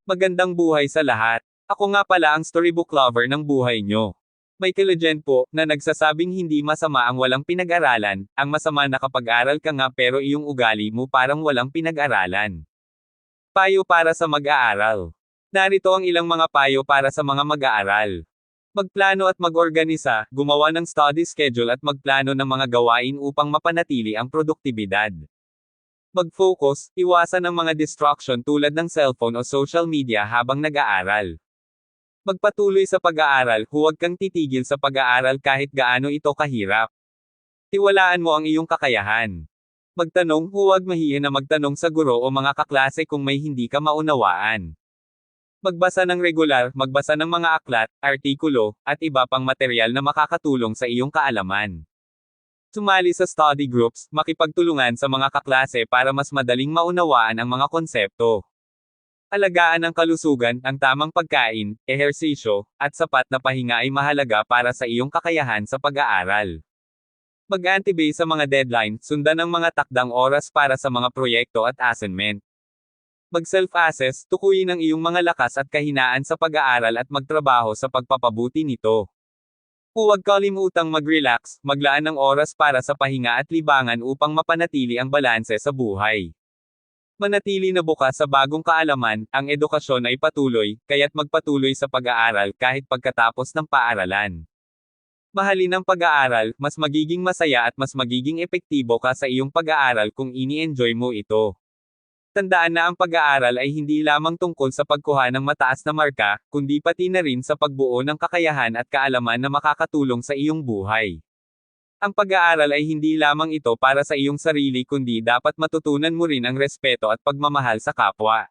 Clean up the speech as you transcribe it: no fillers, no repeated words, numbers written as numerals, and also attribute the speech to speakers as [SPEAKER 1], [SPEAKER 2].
[SPEAKER 1] Magandang buhay sa lahat. Ako nga pala ang storybook lover ng buhay nyo. May legend po, na nagsasabing hindi masama ang walang pinag-aralan, ang masama na kapag-aral ka nga pero iyong ugali mo parang walang pinag-aralan. Payo para sa mag-aaral. Narito ang ilang mga payo para sa mga mag-aaral. Magplano at mag-organisa, gumawa ng study schedule at magplano ng mga gawain upang mapanatili ang produktibidad. Mag-focus, iwasan ang mga distraction tulad ng cellphone o social media habang nag-aaral. Magpatuloy sa pag-aaral, huwag kang titigil sa pag-aaral kahit gaano ito kahirap. Tiwalaan mo ang iyong kakayahan. Magtanong, huwag mahiya na magtanong sa guro o mga kaklase kung may hindi ka maunawaan. Magbasa ng regular, magbasa ng mga aklat, artikulo, at iba pang material na makakatulong sa iyong kaalaman. Sumali sa study groups, makipagtulungan sa mga kaklase para mas madaling maunawaan ang mga konsepto. Alagaan ang kalusugan, ang tamang pagkain, ehersisyo, at sapat na pahinga ay mahalaga para sa iyong kakayahan sa pag-aaral. Mag-antibay sa mga deadline, sundan ang mga takdang oras para sa mga proyekto at assignment. Mag-self-assess, tukuyin ang iyong mga lakas at kahinaan sa pag-aaral at magtrabaho sa pagpapabuti nito. Huwag kalimutang mag-relax, maglaan ng oras para sa pahinga at libangan upang mapanatili ang balanse sa buhay. Manatili na bukas sa bagong kaalaman, ang edukasyon ay patuloy, kaya't magpatuloy sa pag-aaral kahit pagkatapos ng paaralan. Mahalin ang pag-aaral, mas magiging masaya at mas magiging epektibo ka sa iyong pag-aaral kung ini-enjoy mo ito. Tandaan na ang pag-aaral ay hindi lamang tungkol sa pagkuha ng mataas na marka, kundi pati na rin sa pagbuo ng kakayahan at kaalaman na makakatulong sa iyong buhay. Ang pag-aaral ay hindi lamang ito para sa iyong sarili kundi dapat matutunan mo rin ang respeto at pagmamahal sa kapwa.